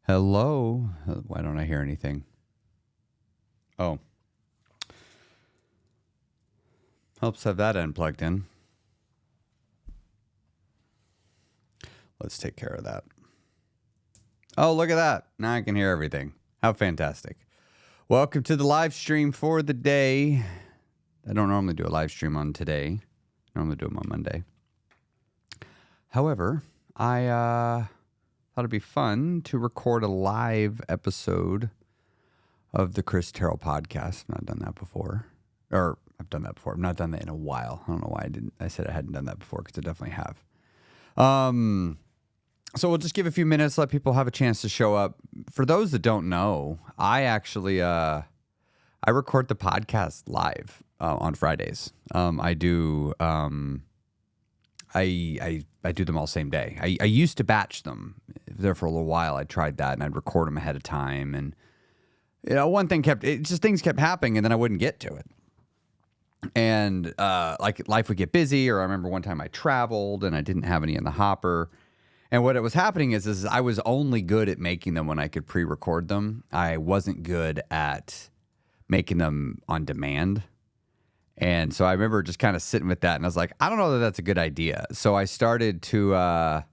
Hello? Why don't I hear anything? Oh. Helps have that end plugged in. Let's take care of that. Oh, look at that. Now I can hear everything. How fantastic. Welcome to the live stream for the day. I don't normally do a live stream on today. I normally do them on Monday. However, I thought it'd be fun to record a live episode of the Terrell podcast. I've not done that before. Or I've done that before. I've not done that in a while. I don't know why I didn't. I said I hadn't done that before because I definitely have. So we'll just give a few minutes, let people have a chance to show up. For those that don't know, I actually I record the podcast live on Fridays. I do I do them all same day. I used to batch them there for a little while. I tried that and I'd record them ahead of time, and one thing things kept happening, and then I wouldn't get to it. And like life would get busy, or I remember one time I traveled and I didn't have any in the hopper. And what it was happening is I was only good at making them when I could pre-record them. I wasn't good at making them on demand. And so I remember just kind of sitting with that, and I was like, I don't know that that's a good idea. So I started to, I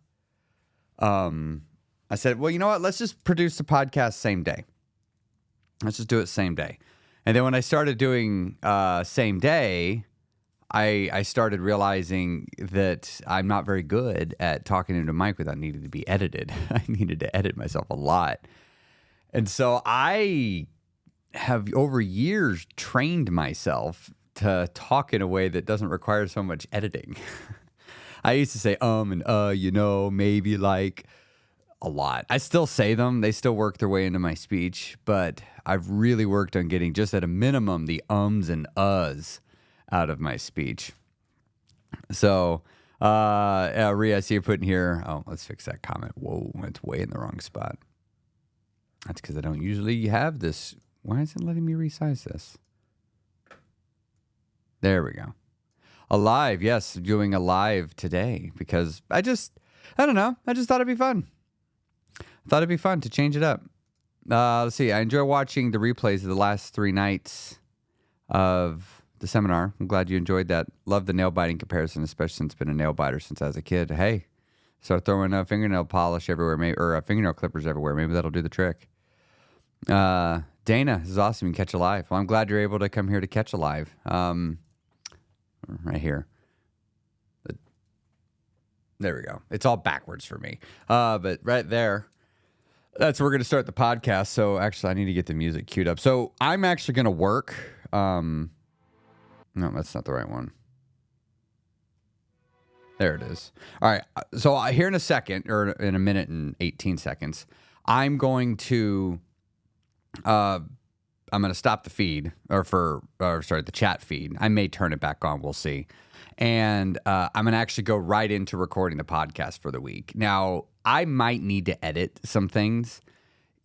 said, well, you know what? Let's just produce the podcast same day. Let's just do it same day. And then when I started doing same day, I started realizing that I'm not very good at talking into a mic without needing to be edited. I needed to edit myself a lot. And so I have over years trained myself to talk in a way that doesn't require so much editing. I used to say and maybe, like, a lot. I still say them. They still work their way into my speech, but I've really worked on getting, just at a minimum, the ums and uhs out of my speech. So, Rhea, I see you're putting here. Oh, let's fix that comment. Whoa, it's way in the wrong spot. That's because I don't usually have this. Why is it letting me resize this? There we go. A live, yes, doing a live today because I don't know. I just thought it'd be fun. Thought it'd be fun to change it up. Let's see. I enjoy watching the replays of the last 3 nights of the seminar. I'm glad you enjoyed that. Love the nail biting comparison, especially since I've been a nail biter since I was a kid. Hey, start throwing fingernail polish everywhere, or fingernail clippers everywhere. Maybe that'll do the trick. Dana, this is awesome. You can catch a live. Well, I'm glad you're able to come here to catch a live. Right here. There we go. It's all backwards for me. But right there, that's where we're going to start the podcast. So actually, I need to get the music queued up. So I'm actually going to work. No, that's not the right one. There it is. All right. So here in a second, or in a minute and 18 seconds, I'm going to stop the feed, the chat feed. I may turn it back on. We'll see. And I'm going to actually go right into recording the podcast for the week. Now, I might need to edit some things.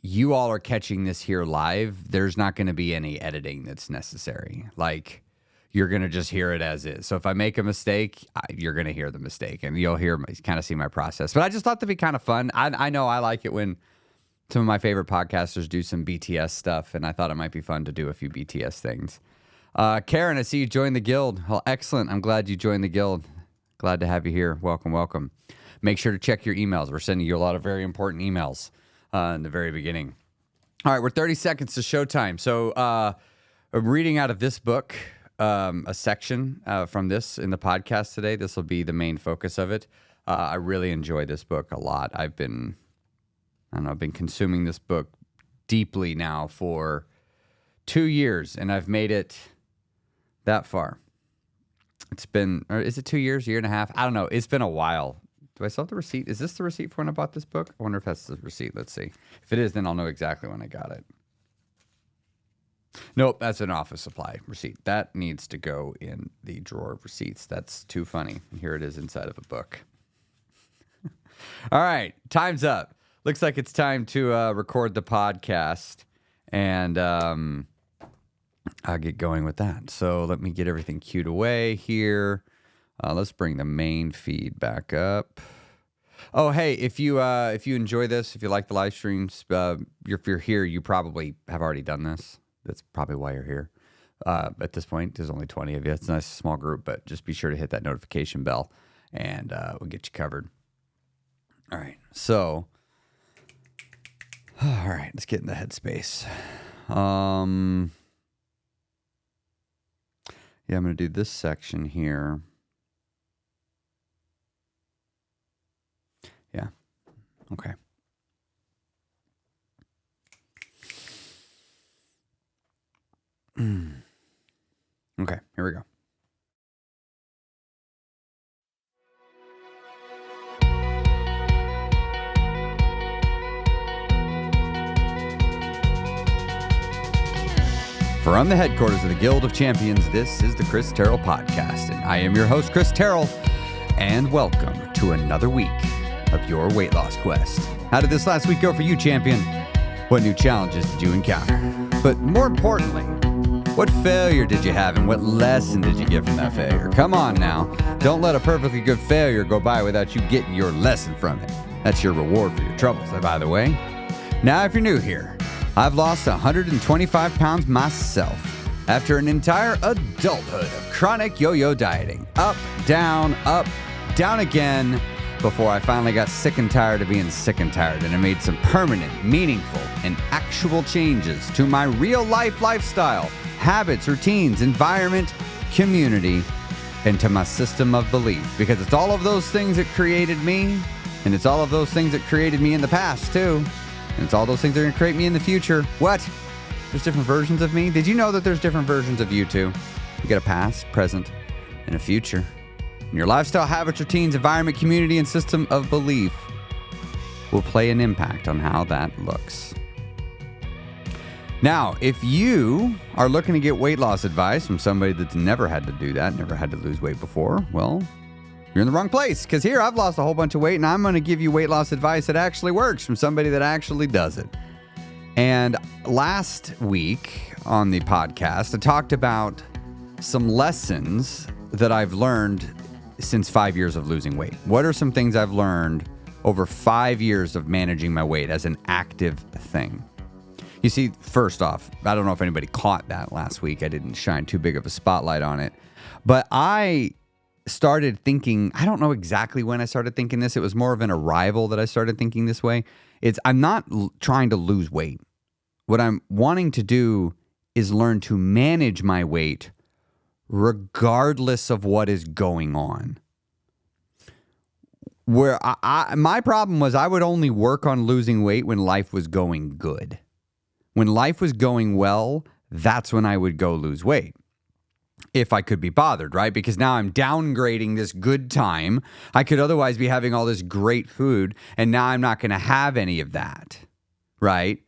You all are catching this here live. There's not going to be any editing that's necessary. Like, you're going to just hear it as is. So if I make a mistake, you're going to hear the mistake, and you'll kind of see my process. But I just thought that'd be kind of fun. I know I like it when some of my favorite podcasters do some BTS stuff, and I thought it might be fun to do a few BTS things. Karen, I see you joined the guild. Well, excellent. I'm glad you joined the guild. Glad to have you here. Welcome, welcome. Make sure to check your emails. We're sending you a lot of very important emails in the very beginning. All right, we're 30 seconds to showtime. So I'm reading out of this book, a section from this in the podcast today. This will be the main focus of it. I really enjoy this book a lot. I've been consuming this book deeply now for 2 years, and I've made it that far. It's been, or is it 2 years, year and a half? I don't know. It's been a while. Do I still have the receipt? Is this the receipt for when I bought this book? I wonder if that's the receipt. Let's see. If it is, then I'll know exactly when I got it. Nope, that's an office supply receipt. That needs to go in the drawer of receipts. That's too funny. Here it is inside of a book. All right, time's up. Looks like it's time to record the podcast, and I'll get going with that. So let me get everything queued away here. Let's bring the main feed back up. Oh, hey, if you enjoy this, if you like the live streams, if you're here, you probably have already done this. That's probably why you're here. At this point, there's only 20 of you. It's a nice small group, but just be sure to hit that notification bell, and we'll get you covered. All right, so, all right, let's get in the headspace. Yeah, I'm going to do this section here. Yeah, okay. Okay, here we go. From the headquarters of the Guild of Champions, this is the Chris Terrell Podcast, and I am your host, Chris Terrell, and welcome to another week of your weight loss quest. How did this last week go for you, champion? What new challenges did you encounter? But more importantly, what failure did you have, and what lesson did you get from that failure? Come on now. Don't let a perfectly good failure go by without you getting your lesson from it. That's your reward for your troubles, by the way. Now, if you're new here, I've lost 125 pounds myself after an entire adulthood of chronic yo-yo dieting. Up, down again, before I finally got sick and tired of being sick and tired, and I made some permanent, meaningful, and actual changes to my real-life lifestyle, habits, routines, environment, community, and to my system of belief. Because it's all of those things that created me, and it's all of those things that created me in the past, too. And it's all those things that are going to create me in the future. What? There's different versions of me? Did you know that there's different versions of you, too? You got a past, present, and a future. And your lifestyle, habits, routines, environment, community, and system of belief will play an impact on how that looks. Now, if you are looking to get weight loss advice from somebody that's never had to do that, never had to lose weight before, well, you're in the wrong place. Because here I've lost a whole bunch of weight, and I'm going to give you weight loss advice that actually works from somebody that actually does it. And last week on the podcast, I talked about some lessons that I've learned since 5 years of losing weight. What are some things I've learned over 5 years of managing my weight as an active thing? You see, first off, I don't know if anybody caught that last week. I didn't shine too big of a spotlight on it. But I started thinking, I don't know exactly when I started thinking this. It was more of an arrival that I started thinking this way. I'm not trying to lose weight. What I'm wanting to do is learn to manage my weight regardless of what is going on. Where my problem was I would only work on losing weight when life was going good. When life was going well, that's when I would go lose weight. If I could be bothered, right? Because now I'm downgrading this good time. I could otherwise be having all this great food, and now I'm not going to have any of that, right?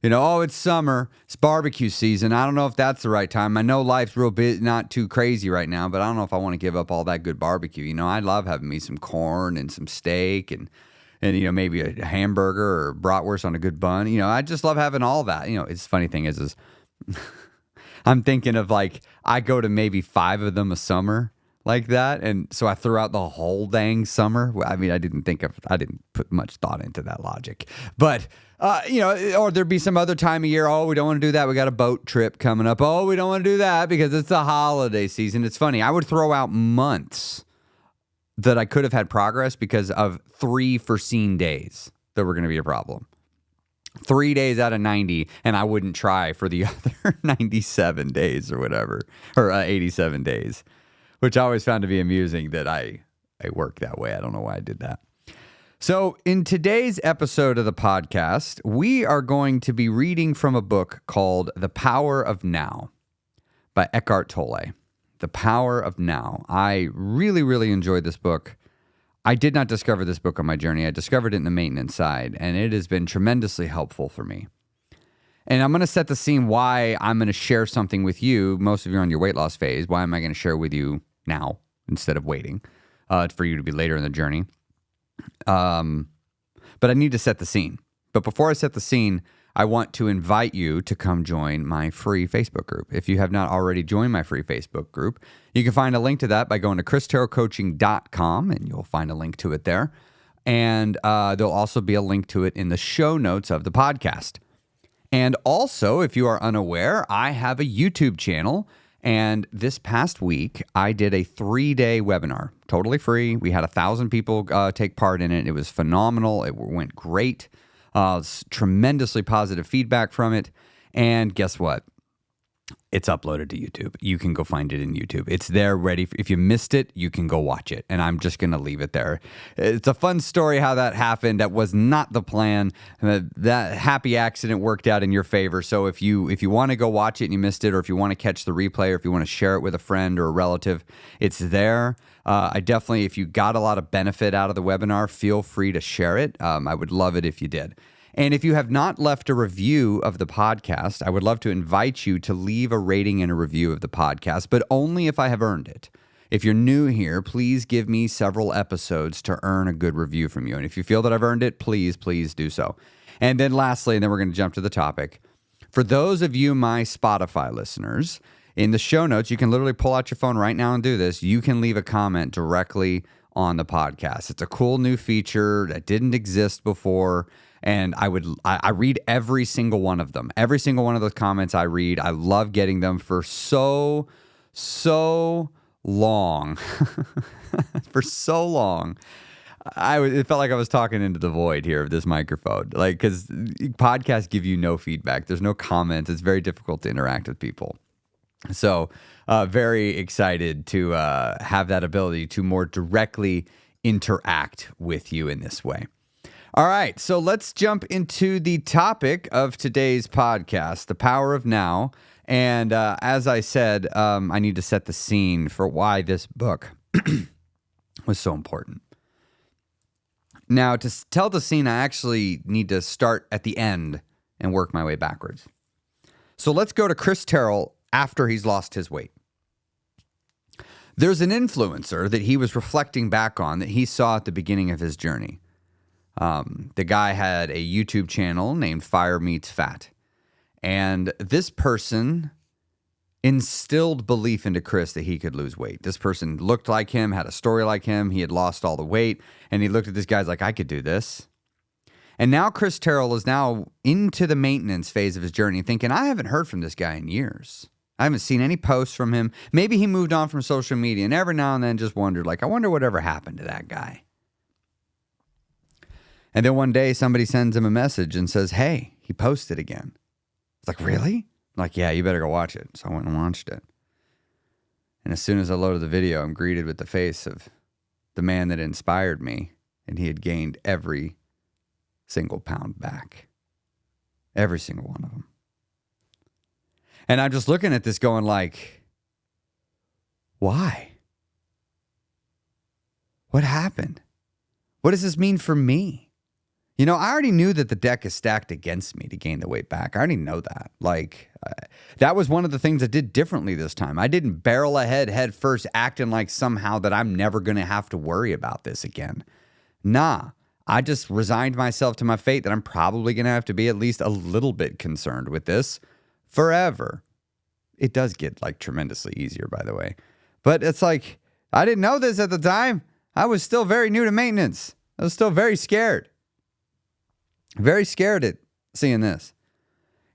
You know, oh, it's summer, it's barbecue season. I don't know if that's the right time. I know life's real bit not too crazy right now, but I don't know if I want to give up all that good barbecue. You know, I love having me some corn and some steak and you know, maybe a hamburger or bratwurst on a good bun. You know, I just love having all that. You know, it's funny thing is I'm thinking of like, I go to maybe 5 of them a summer like that. And so I threw out the whole dang summer. I mean, I didn't put much thought into that logic, but you know, or there'd be some other time of year. Oh, we don't want to do that. We got a boat trip coming up. Oh, we don't want to do that because it's the holiday season. It's funny. I would throw out months that I could have had progress because of 3 foreseen days that were going to be a problem. 3 days out of 90, and I wouldn't try for the other 97 days or whatever, or 87 days, which I always found to be amusing that I work that way. I don't know why I did that. So in today's episode of the podcast, we are going to be reading from a book called The Power of Now by Eckhart Tolle. The Power of Now. I really, really enjoyed this book. I did not discover this book on my journey. I discovered it in the maintenance side, and it has been tremendously helpful for me. And I'm going to set the scene why I'm going to share something with you. Most of you are on your weight loss phase. Why am I going to share with you now instead of waiting for you to be later in the journey? But I need to set the scene. But before I set the scene, I want to invite you to come join my free Facebook group. If you have not already joined my free Facebook group, you can find a link to that by going to christerrellcoaching.com, and you'll find a link to it there. And there'll also be a link to it in the show notes of the podcast. And also, if you are unaware, I have a YouTube channel. And this past week, I did a 3-day webinar, totally free. We had 1,000 people take part in it. It was phenomenal. It went great. Tremendously positive feedback from it. And guess what? It's uploaded to YouTube. You can go find it in YouTube. It's there ready. If you missed it, you can go watch it. And I'm just going to leave it there. It's a fun story how that happened. That was not the plan. That happy accident worked out in your favor. So if you want to go watch it and you missed it, or if you want to catch the replay, or if you want to share it with a friend or a relative, it's there. I definitely, if you got a lot of benefit out of the webinar, feel free to share it. I would love it if you did. And if you have not left a review of the podcast, I would love to invite you to leave a rating and a review of the podcast, but only if I have earned it. If you're new here, please give me several episodes to earn a good review from you. And if you feel that I've earned it, please do so. And then lastly, and then we're going to jump to the topic. For those of you, my Spotify listeners, in the show notes, you can literally pull out your phone right now and do this. You can leave a comment directly on the podcast. It's a cool new feature that didn't exist before. And I read every single one of them. Every single one of those comments I read. I love getting them for so long. For so long. It felt like I was talking into the void here of this microphone. Like, because podcasts give you no feedback. There's no comments. It's very difficult to interact with people. So very excited to have that ability to more directly interact with you in this way. All right, so let's jump into the topic of today's podcast, the power of now. And as I said, I need to set the scene for why this book was so important. Now, to tell the scene, I actually need to start at the end and work my way backwards. So let's go to Chris Terrell after he's lost his weight. There's an influencer that he was reflecting back on that he saw at the beginning of his journey. The guy had a YouTube channel named Fire Meets Fat. And this person instilled belief into Chris that he could lose weight. This person looked like him, had a story like him. He had lost all the weight. And he looked at this guy's like, I could do this. And now Chris Terrell is now into the maintenance phase of his journey, thinking, I haven't heard from this guy in years. I haven't seen any posts from him. Maybe he moved on from social media and every now and then just wondered, like, I wonder whatever happened to that guy. And then one day somebody sends him a message and says, hey, he posted again. It's like, really? I'm like, yeah, you better go watch it. So I went and watched it. And as soon as I loaded the video, I'm greeted with the face of the man that inspired me. And he had gained every single pound back. Every single one of them. And I'm just looking at this going like, why? What happened? What does this mean for me? You know, I already knew that the deck is stacked against me to gain the weight back. I already know that. Like, that was one of the things I did differently this time. I didn't barrel ahead head first, acting like somehow that I'm never going to have to worry about this again. Nah, I just resigned myself to my fate that I'm probably going to have to be at least a little bit concerned with this forever. It does get like tremendously easier, by the way. But it's like, I didn't know this at the time. I was still very new to maintenance. I was still very scared. Very scared at seeing this.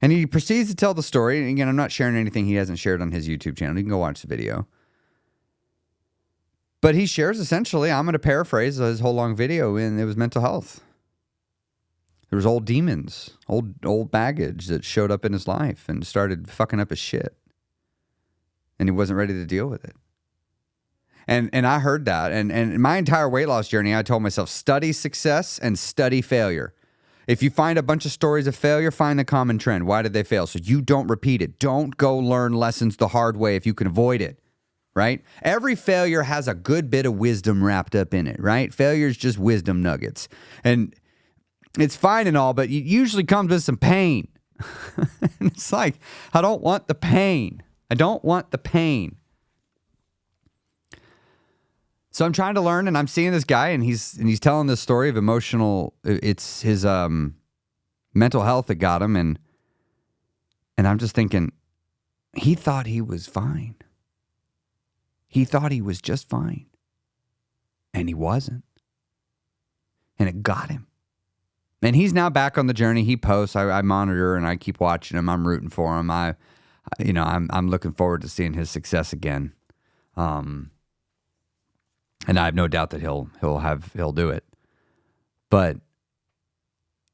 And he proceeds to tell the story. And again, I'm not sharing anything he hasn't shared on his YouTube channel. You can go watch the video. But he shares essentially, I'm going to paraphrase his whole long video, and it was mental health. There was old demons, old baggage that showed up in his life and started fucking up his shit. And he wasn't ready to deal with it. And I heard that. And my entire weight loss journey, I told myself, study success and study failure. If you find a bunch of stories of failure, find the common trend. Why did they fail? So you don't repeat it. Don't go learn lessons the hard way if you can avoid it, right? Every failure has a good bit of wisdom wrapped up in it, right? Failure is just wisdom nuggets. And it's fine and all, but it usually comes with some pain. And it's like, I don't want the pain. I don't want the pain. So I'm trying to learn, and I'm seeing this guy, and he's telling this story of emotional. It's his mental health that got him, and I'm just thinking, he thought he was fine. He thought he was just fine, and he wasn't. And it got him. And he's now back on the journey. He posts. I monitor and I keep watching him. I'm rooting for him. I'm looking forward to seeing his success again. And I have no doubt that he'll do it. But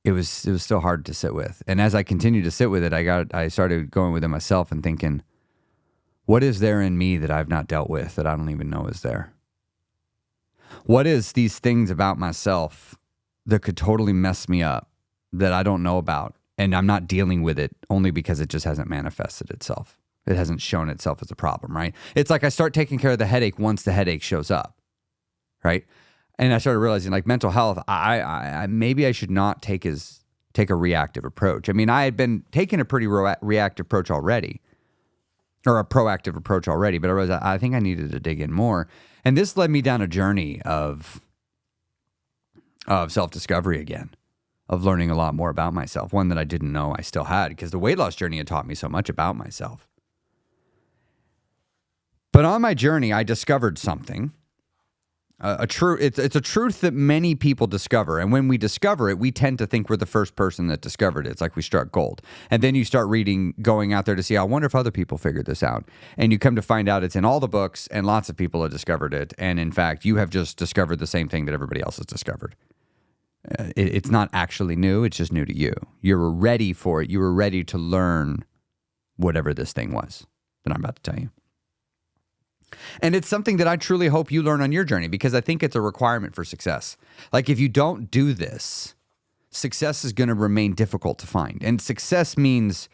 it was still hard to sit with. And as I continued to sit with it, I started going within myself and thinking, what is there in me that I've not dealt with that I don't even know is there? What is these things about myself that could totally mess me up that I don't know about? And I'm not dealing with it only because it just hasn't manifested itself. It hasn't shown itself as a problem, right? It's like I start taking care of the headache once the headache shows up, right? And I started realizing, like, mental health, I maybe I should not take a reactive approach. I mean, I had been taking a pretty reactive approach already, or a proactive approach already, but I think I needed to dig in more. And this led me down a journey of self-discovery again, of learning a lot more about myself, one that I didn't know I still had, because the weight loss journey had taught me so much about myself. But on my journey, I discovered something. It's a truth that many people discover. And when we discover it, we tend to think we're the first person that discovered it. It's like we struck gold. And then you start reading, going out there to see, I wonder if other people figured this out. And you come to find out it's in all the books and lots of people have discovered it. And in fact, you have just discovered the same thing that everybody else has discovered. It's not actually new. It's just new to you. You were ready for it. You were ready to learn whatever this thing was that I'm about to tell you. And it's something that I truly hope you learn on your journey, because I think it's a requirement for success. Like, if you don't do this, success is going to remain difficult to find. And success means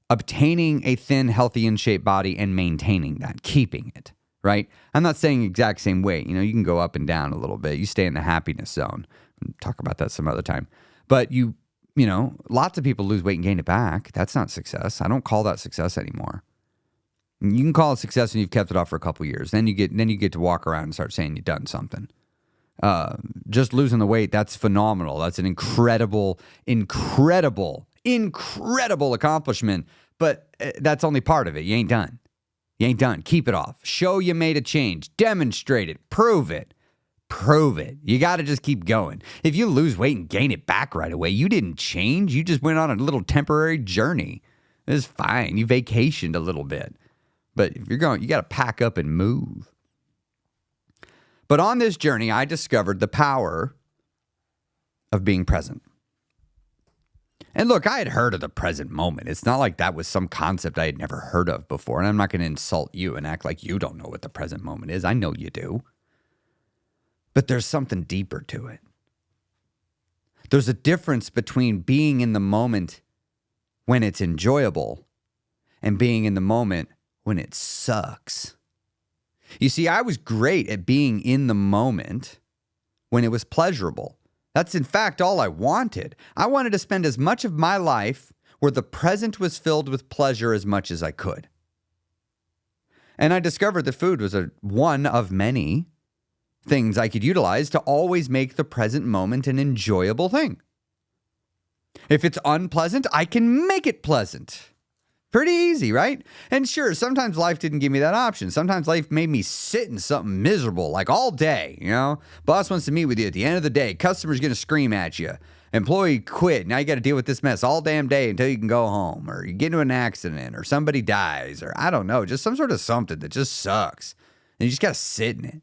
obtaining a thin, healthy, in shape body and maintaining that, keeping it, right? I'm not saying exact same weight. You know, you can go up and down a little bit. You stay in the happiness zone. We'll talk about that some other time. But you know, lots of people lose weight and gain it back. That's not success. I don't call that success anymore. You can call it success when you've kept it off for a couple years. Then you get to walk around and start saying you've done something. Just losing the weight, that's phenomenal. That's an incredible accomplishment. But that's only part of it. You ain't done. You ain't done. Keep it off. Show you made a change. Demonstrate it. Prove it. You got to just keep going. If you lose weight and gain it back right away, you didn't change. You just went on a little temporary journey. It's fine. You vacationed a little bit. But if you're going, you got to pack up and move. But on this journey, I discovered the power of being present. And look, I had heard of the present moment. It's not like that was some concept I had never heard of before. And I'm not going to insult you and act like you don't know what the present moment is. I know you do. But there's something deeper to it. There's a difference between being in the moment when it's enjoyable and being in the moment when it sucks. You see, I was great at being in the moment when it was pleasurable. That's in fact all I wanted. I wanted to spend as much of my life where the present was filled with pleasure as much as I could. And I discovered that food was one of many things I could utilize to always make the present moment an enjoyable thing. If it's unpleasant, I can make it pleasant. Pretty easy, right? And sure, sometimes life didn't give me that option. Sometimes life made me sit in something miserable, like all day, you know? Boss wants to meet with you at the end of the day. Customer's going to scream at you. Employee quit. Now you got to deal with this mess all damn day until you can go home. Or you get into an accident, or somebody dies, or I don't know, just some sort of something that just sucks. And you just got to sit in it.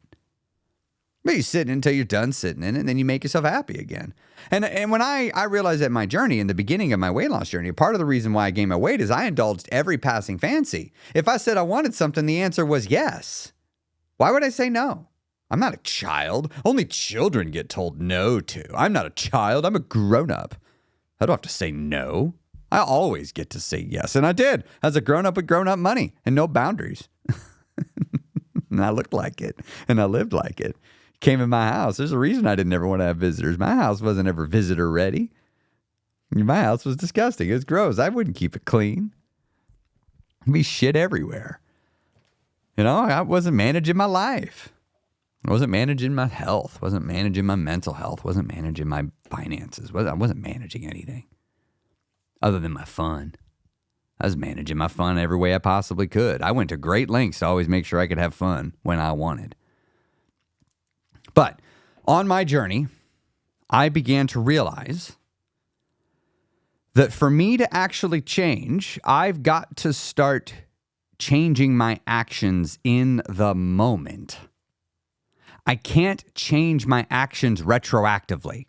But you sit in it until you're done sitting in it, and then you make yourself happy again. And when I realized that my journey, in the beginning of my weight loss journey, part of the reason why I gained my weight is I indulged every passing fancy. If I said I wanted something, the answer was yes. Why would I say no? I'm not a child. Only children get told no to. I'm not a child. I'm a grown-up. I don't have to say no. I always get to say yes. And I did, as a grown-up with grown-up money and no boundaries. And I looked like it. And I lived like it. Came in my house. There's a reason I didn't ever want to have visitors. My house wasn't ever visitor ready. My house was disgusting. It was gross. I wouldn't keep it clean. There'd be shit everywhere. You know, I wasn't managing my life. I wasn't managing my health. Wasn't managing my mental health. Wasn't managing my finances. I wasn't managing anything other than my fun. I was managing my fun every way I possibly could. I went to great lengths to always make sure I could have fun when I wanted. But on my journey, I began to realize that for me to actually change, I've got to start changing my actions in the moment. I can't change my actions retroactively.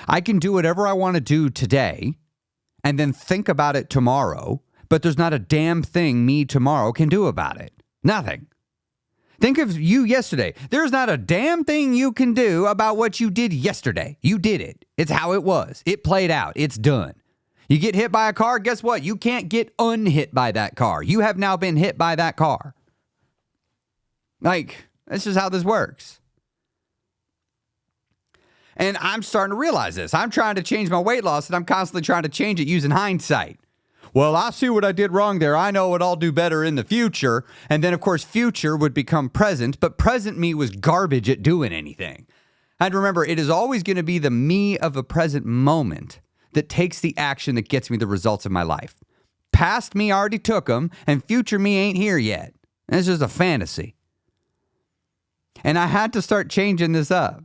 I can do whatever I want to do today and then think about it tomorrow, but there's not a damn thing me tomorrow can do about it. Nothing. Think of you yesterday. There's not a damn thing you can do about what you did yesterday. You did it. It's how it was. It played out. It's done. You get hit by a car, guess what? You can't get unhit by that car. You have now been hit by that car. Like, this is how this works. And I'm starting to realize this. I'm trying to change my weight loss, and I'm constantly trying to change it using hindsight. Well, I see what I did wrong there. I know what I'll do better in the future. And then, of course, future would become present, but present me was garbage at doing anything. And remember, it is always going to be the me of a present moment that takes the action that gets me the results of my life. Past me already took them, and future me ain't here yet. It's just a fantasy. And I had to start changing this up.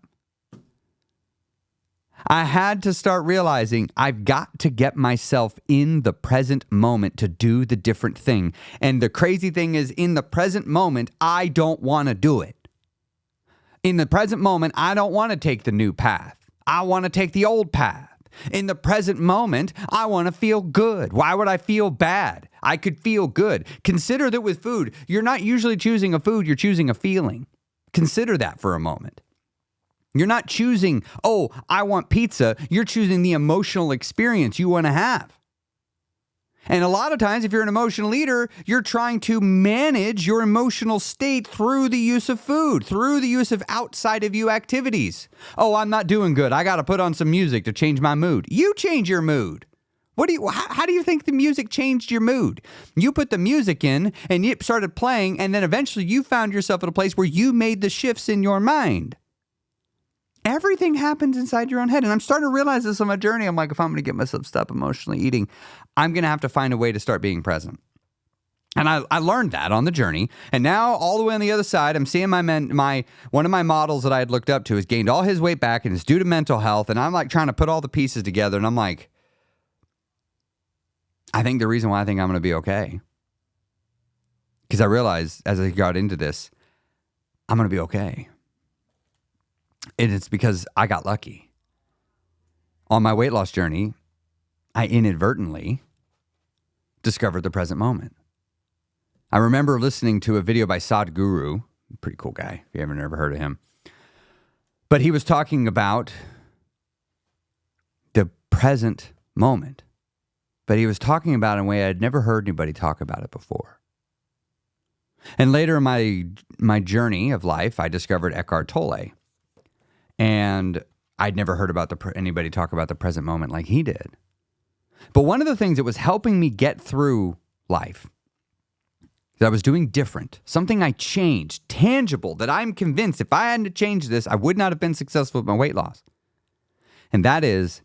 I had to start realizing I've got to get myself in the present moment to do the different thing. And the crazy thing is, in the present moment, I don't want to do it. In the present moment, I don't want to take the new path. I want to take the old path. In the present moment, I want to feel good. Why would I feel bad? I could feel good. Consider that with food, you're not usually choosing a food, you're choosing a feeling. Consider that for a moment. You're not choosing, oh, I want pizza. You're choosing the emotional experience you want to have. And a lot of times, if you're an emotional eater, you're trying to manage your emotional state through the use of food, through the use of outside of you activities. Oh, I'm not doing good. I got to put on some music to change my mood. You change your mood. How do you think the music changed your mood? You put the music in and it started playing, and then eventually you found yourself at a place where you made the shifts in your mind. Everything happens inside your own head. And I'm starting to realize this on my journey. I'm like, if I'm going to get myself stop emotionally eating, I'm going to have to find a way to start being present. And I learned that on the journey. And now all the way on the other side, I'm seeing one of my models that I had looked up to has gained all his weight back, and it's due to mental health. And I'm like trying to put all the pieces together. And I'm like, I think the reason why I think I'm going to be okay, because I realized as I got into this, I'm going to be okay. And it's because I got lucky. On my weight loss journey, I inadvertently discovered the present moment. I remember listening to a video by Sadhguru, pretty cool guy, if you haven't ever heard of him. But he was talking about the present moment. But he was talking about it in a way I'd never heard anybody talk about it before. And later in my journey of life, I discovered Eckhart Tolle. And I'd never heard about anybody talk about the present moment like he did. But one of the things that was helping me get through life that I was doing different, something I changed, tangible, that I'm convinced if I hadn't changed this, I would not have been successful with my weight loss. And that is,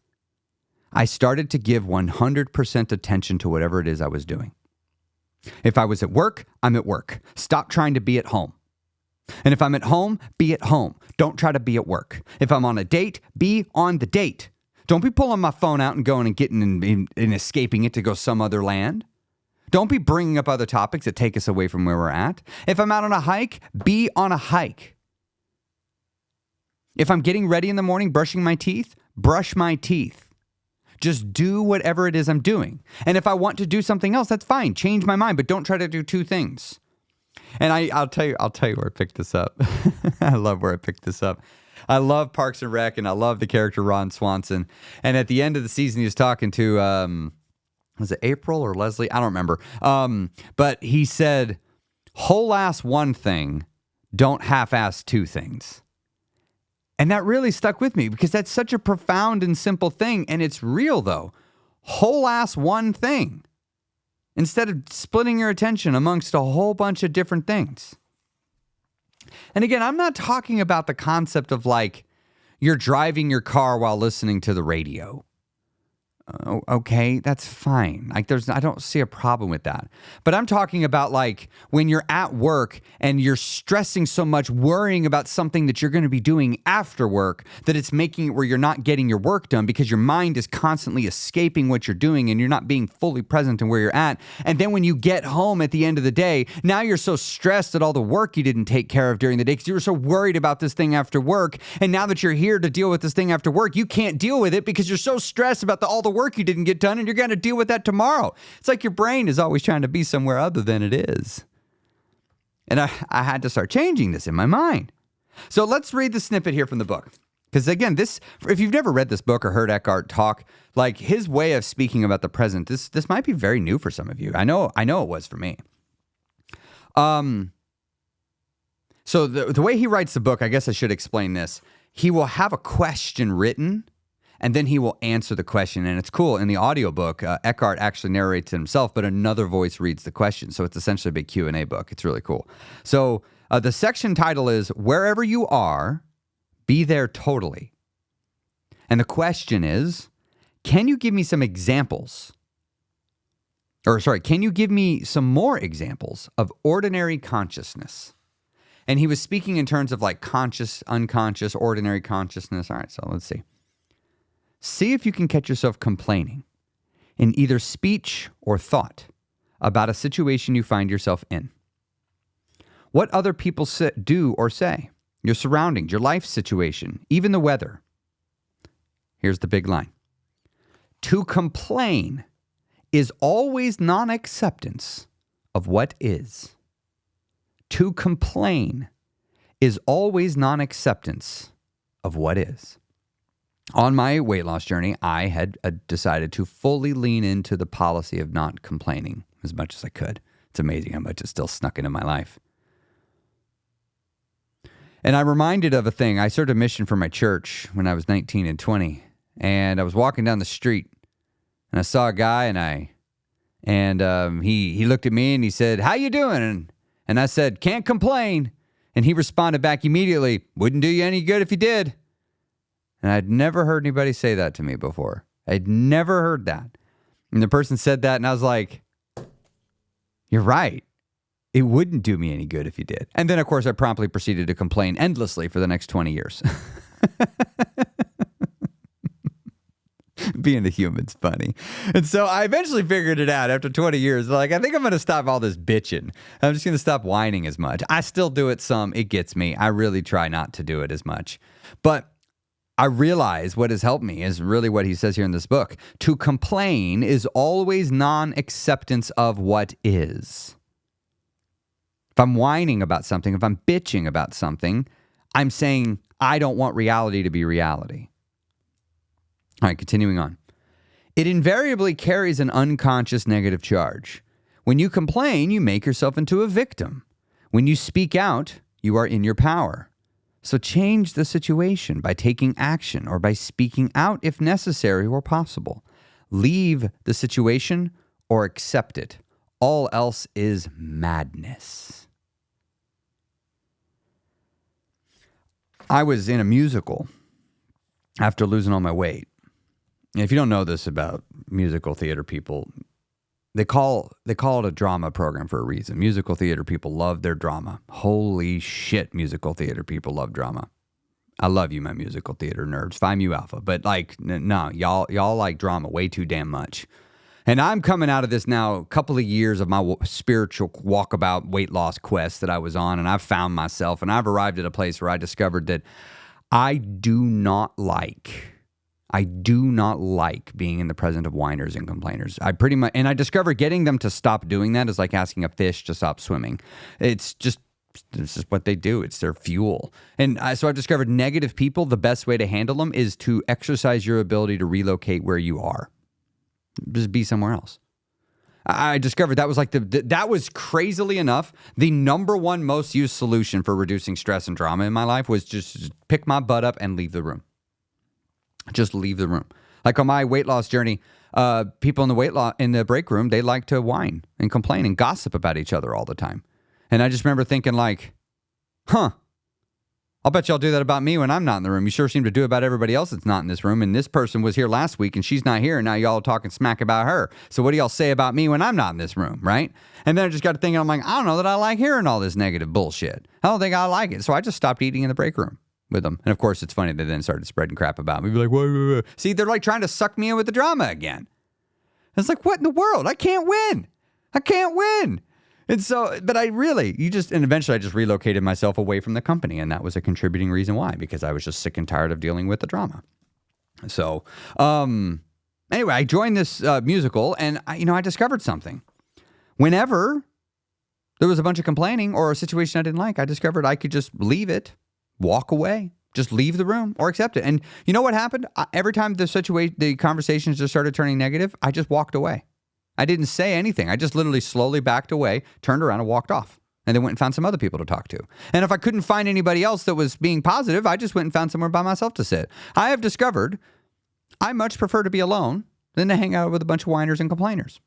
I started to give 100% attention to whatever it is I was doing. If I was at work, I'm at work. Stop trying to be at home. And if I'm at home, be at home. Don't try to be at work. If I'm on a date, be on the date. Don't be pulling my phone out and going and getting and escaping it to go some other land. Don't be bringing up other topics that take us away from where we're at. If I'm out on a hike, be on a hike. If I'm getting ready in the morning, brushing my teeth, brush my teeth. Just do whatever it is I'm doing. And if I want to do something else, that's fine. Change my mind, but don't try to do two things. And I'll tell you where I picked this up. I love where I picked this up. I love Parks and Rec, and I love the character Ron Swanson. And at the end of the season, he was talking to, was it April or Leslie? I don't remember. But he said, whole ass one thing, don't half-ass two things. And that really stuck with me because that's such a profound and simple thing. And it's real, though. Whole ass one thing. Instead of splitting your attention amongst a whole bunch of different things. And again, I'm not talking about the concept of like you're driving your car while listening to the radio. Okay, that's fine. Like I don't see a problem with that. But I'm talking about like when you're at work and you're stressing so much, worrying about something that you're going to be doing after work, that it's making it where you're not getting your work done because your mind is constantly escaping what you're doing and you're not being fully present in where you're at. And then when you get home at the end of the day, now you're so stressed at all the work you didn't take care of during the day because you were so worried about this thing after work. And now that you're here to deal with this thing after work, you can't deal with it because you're so stressed about all the work you didn't get done, and you're going to deal with that tomorrow. It's like your brain is always trying to be somewhere other than it is. And I had to start changing this in my mind. So let's read the snippet here from the book. Because again, if you've never read this book or heard Eckhart talk, like his way of speaking about the present, this might be very new for some of you. I know it was for me. So the way he writes the book, I guess I should explain this. He will have a question written, and then he will answer the question. And it's cool. In the audiobook, Eckhart actually narrates it himself, but another voice reads the question. So it's essentially a big Q&A book. It's really cool. So the section title is, Wherever You Are, Be There Totally. And the question is, can you give me some examples? Can you give me some more examples of ordinary consciousness? And he was speaking in terms of like conscious, unconscious, ordinary consciousness. All right, so let's see. See if you can catch yourself complaining in either speech or thought about a situation you find yourself in. What other people do or say, your surroundings, your life situation, even the weather. Here's the big line. To complain is always non-acceptance of what is. To complain is always non-acceptance of what is. On my weight loss journey, I had decided to fully lean into the policy of not complaining as much as I could. It's amazing how much is still snuck into my life. And I'm reminded of a thing. I started a mission for my church when I was 19 and 20. And I was walking down the street, and I saw a guy, and he looked at me, and he said, "How you doing?" And I said, "Can't complain." And he responded back immediately, "Wouldn't do you any good if you did." And I'd never heard anybody say that to me before. I'd never heard that. And the person said that, and I was like, you're right. It wouldn't do me any good if you did. And then, of course, I promptly proceeded to complain endlessly for the next 20 years. Being a human's funny. And so I eventually figured it out after 20 years. Like, I think I'm going to stop all this bitching. I'm just going to stop whining as much. I still do it some. It gets me. I really try not to do it as much. But I realize what has helped me is really what he says here in this book. To complain is always non-acceptance of what is. If I'm whining about something, if I'm bitching about something, I'm saying I don't want reality to be reality. All right, continuing on. It invariably carries an unconscious negative charge. When you complain, you make yourself into a victim. When you speak out, you are in your power. So change the situation by taking action or by speaking out if necessary or possible. Leave the situation or accept it. All else is madness. I was in a musical after losing all my weight. And if you don't know this about musical theater people, they call it a drama program for a reason. Musical theater people love their drama. Holy shit, musical theater people love drama. I love you, my musical theater nerds. Phi Mu Alpha. But like, no, y'all like drama way too damn much. And I'm coming out of this now, a couple of years of my spiritual walkabout weight loss quest that I was on, and I've found myself, and I've arrived at a place where I discovered that I do not like being in the presence of whiners and complainers. I discovered getting them to stop doing that is like asking a fish to stop swimming. This is what they do. It's their fuel. And so I've discovered negative people, the best way to handle them is to exercise your ability to relocate where you are. Just be somewhere else. I discovered that was like that was crazily enough, the number one most used solution for reducing stress and drama in my life was just pick my butt up and leave the room. Just leave the room. Like on my weight loss journey, people in the break room, they like to whine and complain and gossip about each other all the time. And I just remember thinking like, all I'll bet y'all do that about me when I'm not in the room. You sure seem to do it about everybody else that's not in this room. And this person was here last week and she's not here. And now y'all are talking smack about her. So what do y'all say about me when I'm not in this room, right? And then I just got to thinking, I'm like, I don't know that I like hearing all this negative bullshit. I don't think I like it. So I just stopped eating in the break room with them. And of course, it's funny. They then started spreading crap about me. Be like, whoa. See, they're like trying to suck me in with the drama again. It's like, what in the world? I can't win. And so, but and eventually I just relocated myself away from the company. And that was a contributing reason why, because I was just sick and tired of dealing with the drama. So, anyway, I joined this musical and I discovered something. Whenever there was a bunch of complaining or a situation I didn't like, I discovered I could just leave it, walk away, just leave the room or accept it. And you know what happened? Every time the conversations just started turning negative, I just walked away. I didn't say anything. I just literally slowly backed away, turned around and walked off. And then went and found some other people to talk to. And if I couldn't find anybody else that was being positive, I just went and found somewhere by myself to sit. I have discovered I much prefer to be alone than to hang out with a bunch of whiners and complainers.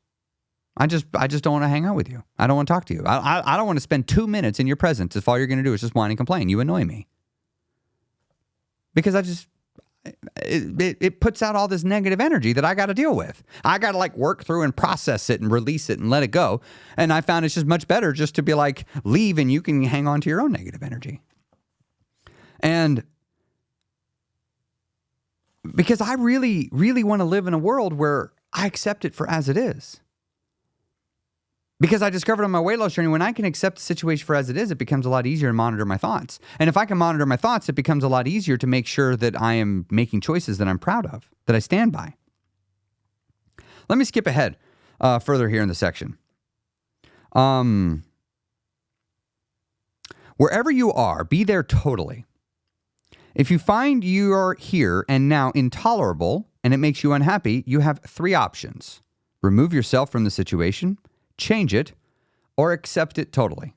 I just don't want to hang out with you. I don't want to talk to you. I don't want to spend 2 minutes in your presence if all you're going to do is just whine and complain. You annoy me. Because it puts out all this negative energy that I got to deal with. I got to work through and process it and release it and let it go. And I found it's just much better just to be leave and you can hang on to your own negative energy. And because I really, really want to live in a world where I accept it for as it is. Because I discovered on my weight loss journey, when I can accept the situation for as it is, it becomes a lot easier to monitor my thoughts. And if I can monitor my thoughts, it becomes a lot easier to make sure that I am making choices that I'm proud of, that I stand by. Let me skip ahead further here in the section. Wherever you are, be there totally. If you find you are here and now intolerable and it makes you unhappy, you have 3 options. Remove yourself from the situation, change it, or accept it totally.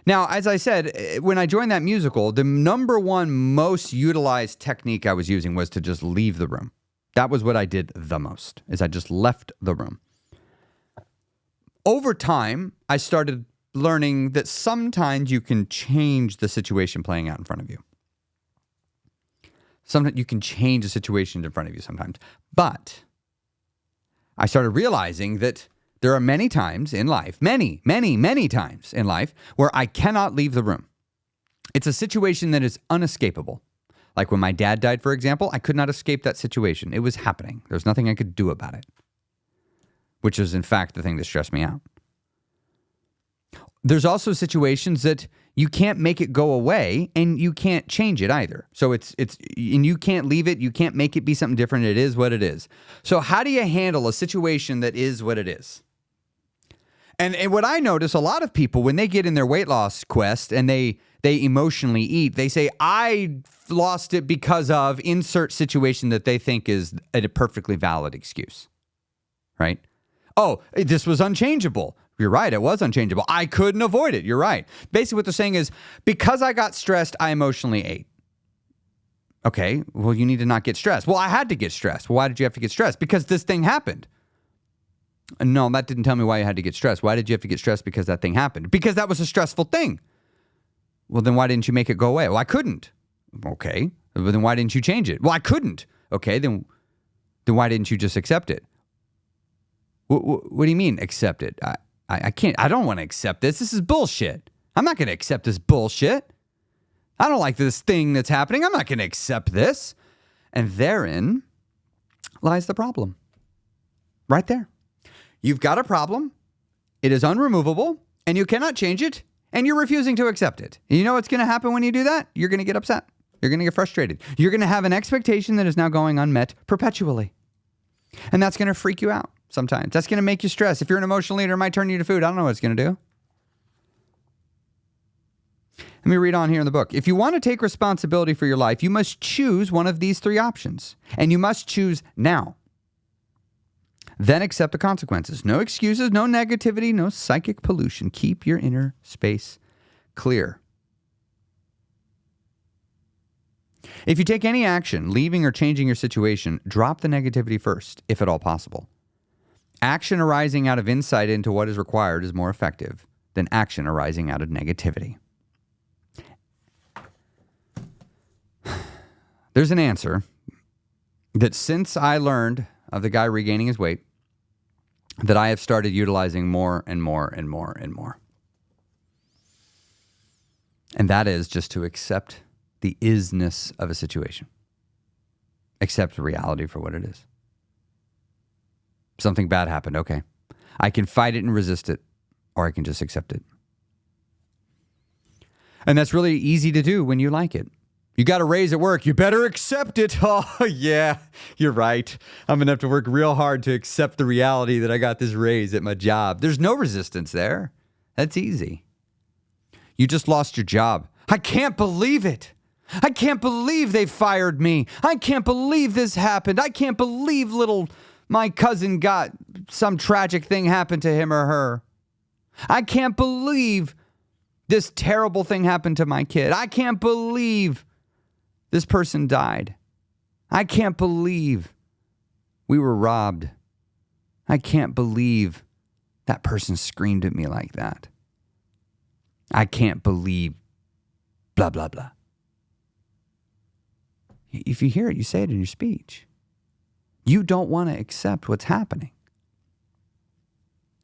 Now, as I said, when I joined that musical, the number one most utilized technique I was using was to just leave the room. That was what I did the most, is I just left the room. Over time, I started learning that sometimes you can change the situation playing out in front of you. Sometimes you can change the situation in front of you sometimes. But I started realizing that there are many times in life, many times in life, where I cannot leave the room. It's a situation that is unescapable. Like when my dad died, for example, I could not escape that situation. It was happening. There's nothing I could do about it, which is, in fact, the thing that stressed me out. There's also situations that you can't make it go away and you can't change it either. So and you can't leave it. You can't make it be something different. It is what it is. So how do you handle a situation that is what it is? And what I notice, a lot of people, when they get in their weight loss quest and they emotionally eat, they say, I lost it because of insert situation that they think is a perfectly valid excuse, right? Oh, this was unchangeable. You're right, it was unchangeable. I couldn't avoid it. You're right. Basically what they're saying is, because I got stressed, I emotionally ate. Okay, well, you need to not get stressed. Well, I had to get stressed. Well, why did you have to get stressed? Because this thing happened. No, that didn't tell me why you had to get stressed. Why did you have to get stressed because that thing happened? Because that was a stressful thing. Well, then why didn't you make it go away? Well, I couldn't. Okay. Well, then why didn't you change it? Well, I couldn't. Okay. Then why didn't you just accept it? What do you mean accept it? I can't. I don't want to accept this. This is bullshit. I'm not going to accept this bullshit. I don't like this thing that's happening. I'm not going to accept this. And therein lies the problem. Right there. You've got a problem, it is unremovable, and you cannot change it, and you're refusing to accept it. And you know what's going to happen when you do that? You're going to get upset. You're going to get frustrated. You're going to have an expectation that is now going unmet perpetually. And that's going to freak you out sometimes. That's going to make you stress. If you're an emotional eater, it might turn you to food. I don't know what it's going to do. Let me read on here in the book. If you want to take responsibility for your life, you must choose one of these 3 options, and you must choose now. Then accept the consequences. No excuses, no negativity, no psychic pollution. Keep your inner space clear. If you take any action, leaving or changing your situation, drop the negativity first, if at all possible. Action arising out of insight into what is required is more effective than action arising out of negativity. There's an answer that since I learned of the guy regaining his weight, that I have started utilizing more and more and more and more. And that is just to accept the isness of a situation. Accept reality for what it is. Something bad happened. Okay. I can fight it and resist it, or I can just accept it. And that's really easy to do when you like it. You got a raise at work. You better accept it. Oh, yeah, you're right. I'm going to have to work real hard to accept the reality that I got this raise at my job. There's no resistance there. That's easy. You just lost your job. I can't believe it. I can't believe they fired me. I can't believe this happened. I can't believe my cousin got some tragic thing happened to him or her. I can't believe this terrible thing happened to my kid. I can't believe this person died. I can't believe we were robbed. I can't believe that person screamed at me like that. I can't believe blah, blah, blah. If you hear it, you say it in your speech. You don't want to accept what's happening.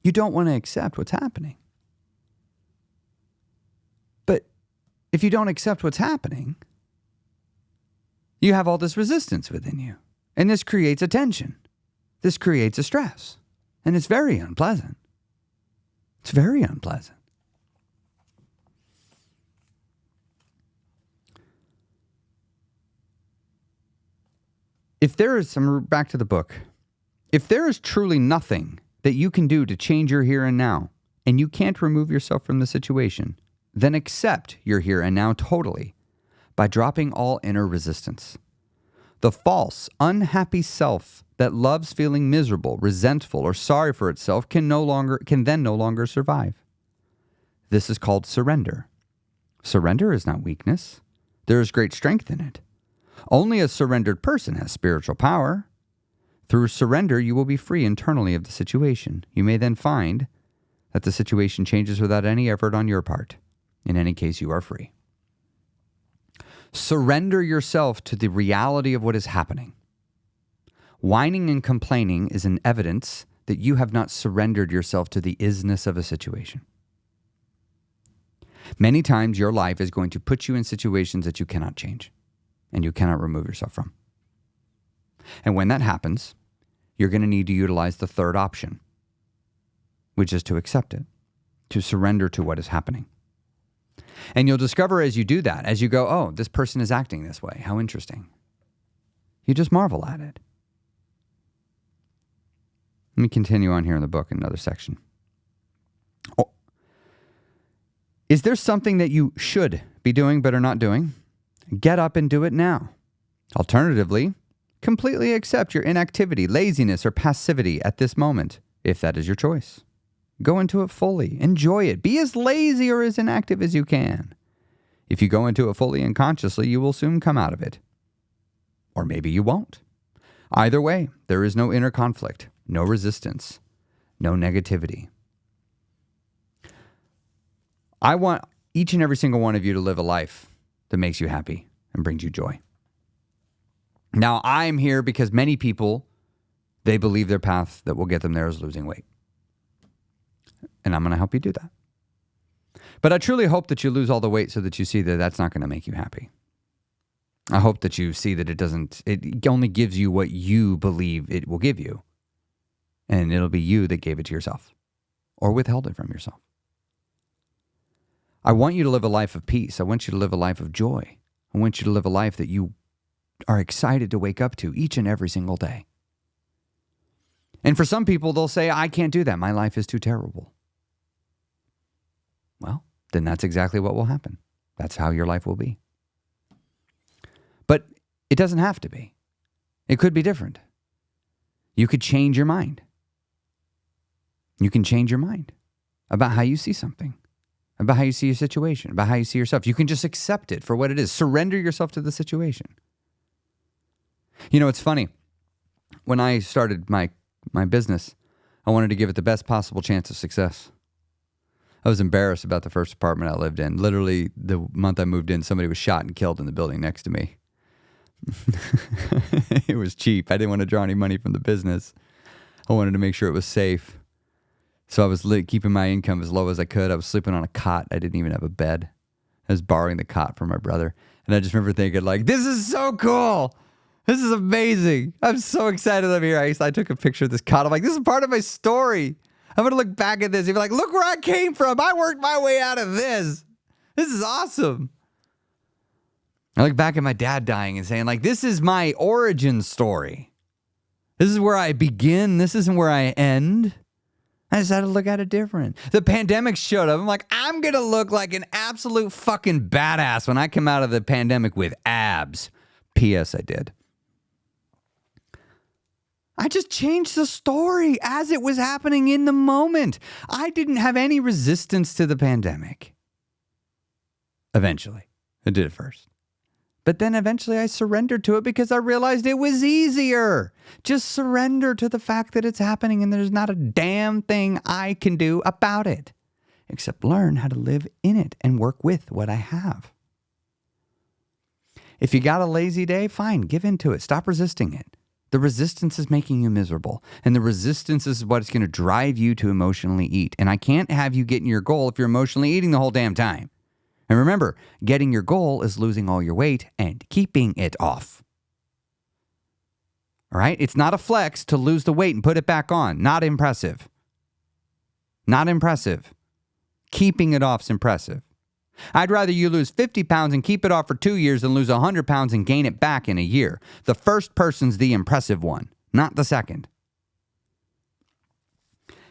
You don't want to accept what's happening. But if you don't accept what's happening, you have all this resistance within you. And this creates a tension. This creates a stress. And it's very unpleasant. It's very unpleasant. If there is back to the book, if there is truly nothing that you can do to change your here and now, and you can't remove yourself from the situation, then accept your here and now totally by dropping all inner resistance. The false, unhappy self that loves feeling miserable, resentful, or sorry for itself can then no longer survive. This is called surrender. Surrender is not weakness. There is great strength in it. Only a surrendered person has spiritual power. Through surrender, you will be free internally of the situation. You may then find that the situation changes without any effort on your part. In any case, you are free. Surrender yourself to the reality of what is happening. Whining and complaining is an evidence that you have not surrendered yourself to the isness of a situation. Many times your life is going to put you in situations that you cannot change and you cannot remove yourself from. And when that happens, you're going to need to utilize the third option, which is to accept it, to surrender to what is happening. And you'll discover as you do that, as you go, oh, this person is acting this way. How interesting. You just marvel at it. Let me continue on here in the book in another section. Oh. Is there something that you should be doing but are not doing? Get up and do it now. Alternatively, completely accept your inactivity, laziness, or passivity at this moment, if that is your choice. Go into it fully. Enjoy it. Be as lazy or as inactive as you can. If you go into it fully and consciously, you will soon come out of it. Or maybe you won't. Either way, there is no inner conflict, no resistance, no negativity. I want each and every single one of you to live a life that makes you happy and brings you joy. Now, I'm here because many people, they believe their path that will get them there is losing weight. And I'm going to help you do that. But I truly hope that you lose all the weight so that you see that that's not going to make you happy. I hope that you see that it only gives you what you believe it will give you. And it'll be you that gave it to yourself or withheld it from yourself. I want you to live a life of peace. I want you to live a life of joy. I want you to live a life that you are excited to wake up to each and every single day. And for some people, they'll say, I can't do that. My life is too terrible. Well, then that's exactly what will happen. That's how your life will be. But it doesn't have to be. It could be different. You could change your mind. You can change your mind about how you see something, about how you see your situation, about how you see yourself. You can just accept it for what it is. Surrender yourself to the situation. You know, it's funny. When I started my business, I wanted to give it the best possible chance of success. I was embarrassed about the first apartment I lived in. Literally, the month I moved in, somebody was shot and killed in the building next to me. It was cheap. I didn't want to draw any money from the business. I wanted to make sure it was safe. So I was keeping my income as low as I could. I was sleeping on a cot. I didn't even have a bed. I was borrowing the cot from my brother. And I just remember thinking, like, this is so cool. This is amazing. I'm so excited I'm here. I took a picture of this cot. I'm like, this is part of my story. I'm going to look back at this and be like, look where I came from. I worked my way out of this. This is awesome. I look back at my dad dying and saying, like, this is my origin story. This is where I begin. This isn't where I end. I decided to look at it different. The pandemic showed up. I'm like, I'm going to look like an absolute fucking badass when I come out of the pandemic with abs. P.S. I did. I just changed the story as it was happening in the moment. I didn't have any resistance to the pandemic. Eventually. I did it first. But then eventually I surrendered to it because I realized it was easier. Just surrender to the fact that it's happening and there's not a damn thing I can do about it. Except learn how to live in it and work with what I have. If you got a lazy day, fine, give in to it. Stop resisting it. The resistance is making you miserable. And the resistance is what's going to drive you to emotionally eat. And I can't have you getting your goal if you're emotionally eating the whole damn time. And remember, getting your goal is losing all your weight and keeping it off. All right? It's not a flex to lose the weight and put it back on. Not impressive. Not impressive. Keeping it off is impressive. I'd rather you lose 50 pounds and keep it off for 2 years than lose 100 pounds and gain it back in a year. The first person's the impressive one, not the second.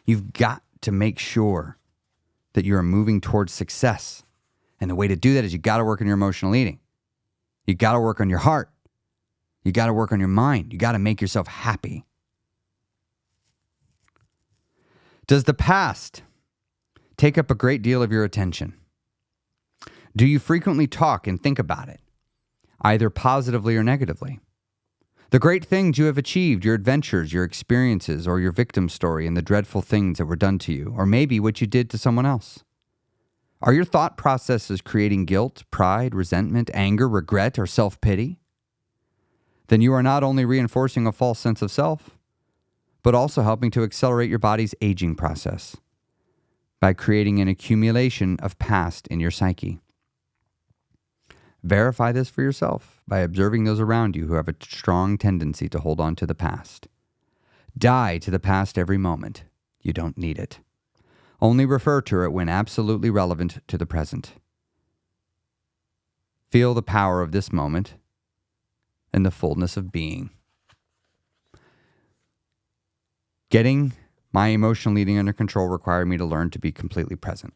You've got to make sure that you're moving towards success. And the way to do that is you got to work on your emotional eating. You got to work on your heart. You got to work on your mind. You got to make yourself happy. Does the past take up a great deal of your attention? Do you frequently talk and think about it, either positively or negatively? The great things you have achieved, your adventures, your experiences, or your victim story and the dreadful things that were done to you, or maybe what you did to someone else. Are your thought processes creating guilt, pride, resentment, anger, regret, or self-pity? Then you are not only reinforcing a false sense of self, but also helping to accelerate your body's aging process by creating an accumulation of past in your psyche. Verify this for yourself by observing those around you who have a strong tendency to hold on to the past. Die to the past every moment. You don't need it. Only refer to it when absolutely relevant to the present. Feel the power of this moment and the fullness of being. Getting my emotional eating under control required me to learn to be completely present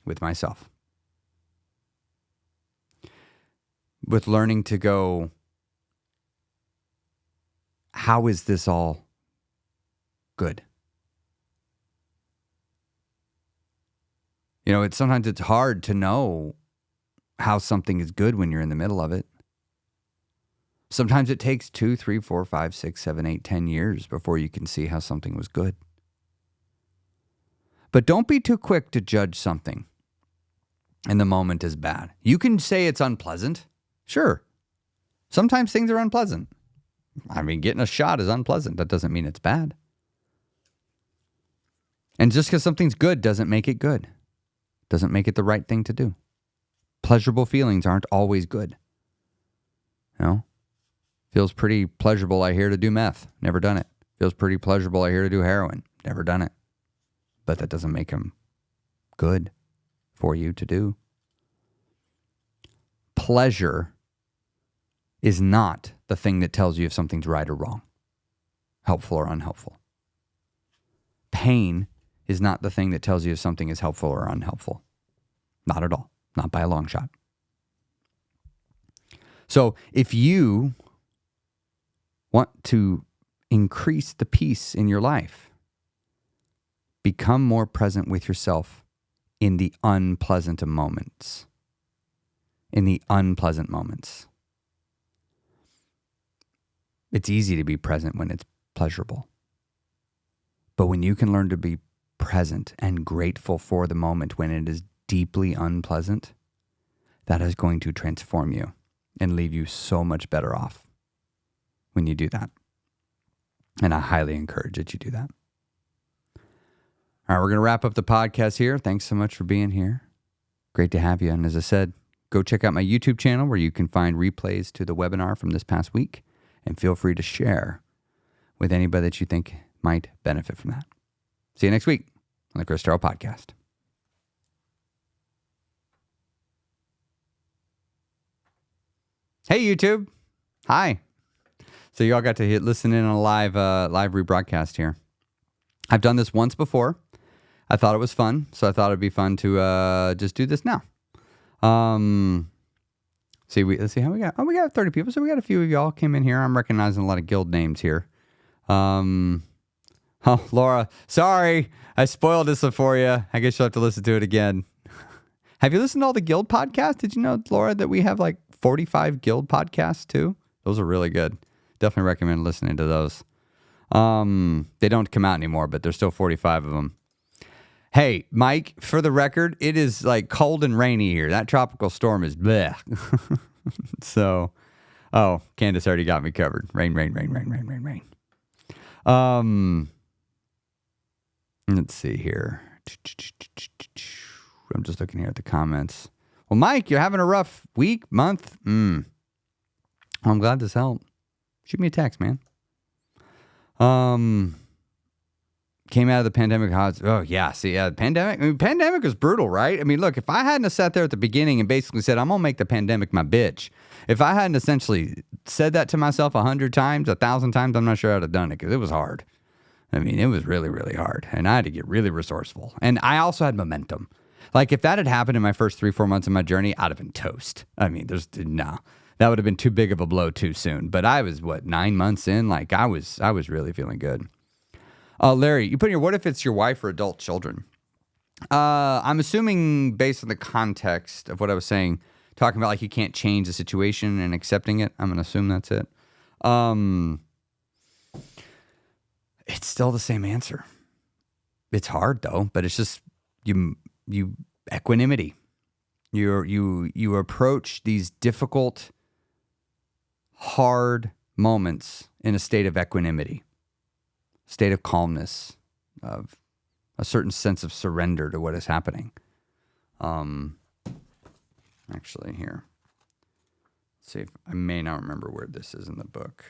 with myself. With learning to go, how is this all good? You know, sometimes it's hard to know how something is good when you're in the middle of it. Sometimes it takes 2, 3, 4, 5, 6, 7, 8, 10 years before you can see how something was good. But don't be too quick to judge something in the moment as bad. You can say it's unpleasant. Sure. Sometimes things are unpleasant. I mean, getting a shot is unpleasant. That doesn't mean it's bad. And just because something's good doesn't make it good. Doesn't make it the right thing to do. Pleasurable feelings aren't always good. You know? Feels pretty pleasurable, I hear, to do meth. Never done it. Feels pretty pleasurable, I hear, to do heroin. Never done it. But that doesn't make them good for you to do. Pleasure is not the thing that tells you if something's right or wrong, helpful or unhelpful. Pain is not the thing that tells you if something is helpful or unhelpful. Not at all. Not by a long shot. So if you want to increase the peace in your life, become more present with yourself in the unpleasant moments. In the unpleasant moments. It's easy to be present when it's pleasurable. But when you can learn to be present and grateful for the moment when it is deeply unpleasant, that is going to transform you and leave you so much better off when you do that. And I highly encourage that you do that. All right, we're going to wrap up the podcast here. Thanks so much for being here. Great to have you. And as I said, go check out my YouTube channel where you can find replays to the webinar from this past week. And feel free to share with anybody that you think might benefit from that. See you next week on the Chris Terrell Podcast. Hey, YouTube. Hi. So you all got to listen in on a live rebroadcast here. I've done this once before. I thought it was fun, so I thought it'd be fun to just do this now. Let's see how we got. Oh, we got 30 people, so we got a few of y'all came in here. I'm recognizing a lot of guild names here. Oh, Laura, sorry, I spoiled this one for you. I guess you'll have to listen to it again. Have you listened to all the guild podcasts? Did you know, Laura, that we have like 45 guild podcasts too? Those are really good. Definitely recommend listening to those. They don't come out anymore, but there's still 45 of them. Hey, Mike, for the record, it is like cold and rainy here. That tropical storm is bleh. So, Candace already got me covered. Rain. Let's see here. I'm just looking here at the comments. Well, Mike, you're having a rough week, month. Well, I'm glad this helped. Shoot me a text, man. Came out of the pandemic. The pandemic. I mean, pandemic was brutal, right? I mean, look, if I hadn't have sat there at the beginning and basically said, I'm going to make the pandemic my bitch. If I hadn't essentially said that to myself 100 times, 1,000 times, I'm not sure I'd have done it because it was hard. I mean, it was really, really hard. And I had to get really resourceful. And I also had momentum. Like if that had happened in my first 3-4 months of my journey, I'd have been toast. I mean, that would have been too big of a blow too soon. But I was 9 months in? Like I was really feeling good. Larry, you put in here, what if it's your wife or adult children? I'm assuming based on the context of what I was saying, talking about like you can't change the situation and accepting it. I'm going to assume that's it. It's still the same answer. It's hard though, but it's just you equanimity. You approach these difficult, hard moments in a state of equanimity. State of calmness, of a certain sense of surrender to what is happening. Actually, here. Let's see if I may not remember where this is in the book.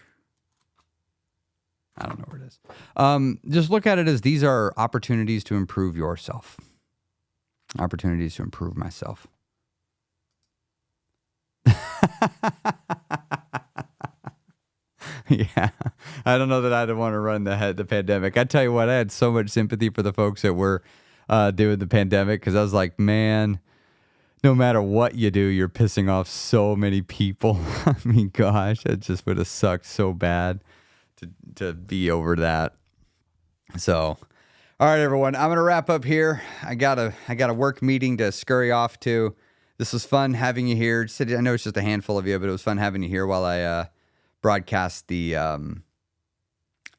I don't know where it is. Just look at it as these are opportunities to improve yourself. Opportunities to improve myself. Yeah, I don't know that I'd want to run the pandemic. I tell you what, I had so much sympathy for the folks that were doing the pandemic because I was like, man, no matter what you do, you're pissing off so many people. I mean, gosh, it just would have sucked so bad to be over that. So, all right, everyone, I'm gonna wrap up here. I got a work meeting to scurry off to. This was fun having you here. I know it's just a handful of you, but it was fun having you here while I broadcast the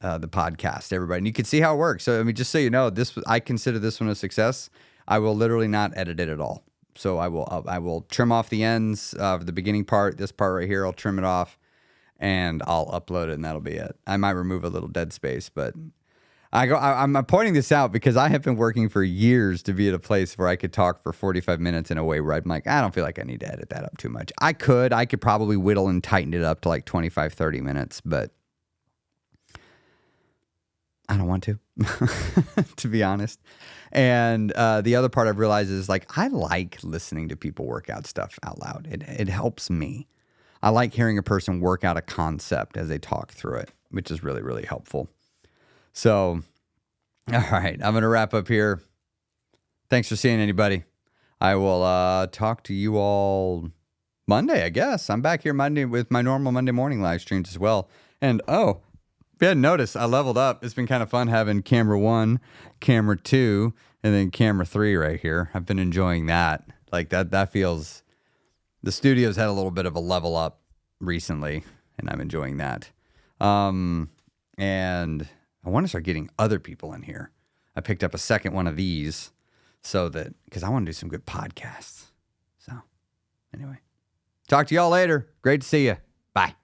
podcast, everybody. And you can see how it works. So, I mean, just so you know, I consider this one a success. I will literally not edit it at all. So I will trim off the ends of the beginning part. This part right here, I'll trim it off and I'll upload it and that'll be it. I might remove a little dead space, but I'm pointing this out because I have been working for years to be at a place where I could talk for 45 minutes in a way where I'm like, I don't feel like I need to edit that up too much. I could probably whittle and tighten it up to like 25, 30 minutes, but I don't want to, to be honest. And the other part I've realized is like, I like listening to people work out stuff out loud. It helps me. I like hearing a person work out a concept as they talk through it, which is really, really helpful. So, all right, I'm going to wrap up here. Thanks for seeing anybody. I will talk to you all Monday, I guess. I'm back here Monday with my normal Monday morning live streams as well. And, if you hadn't noticed, I leveled up. It's been kind of fun having camera 1, camera 2, and then camera 3 right here. I've been enjoying that. Like that feels, the studio's had a little bit of a level up recently, and I'm enjoying that. And I want to start getting other people in here. I picked up a second one of these because I want to do some good podcasts. So anyway, Talk to y'all later. Great to see you. Bye.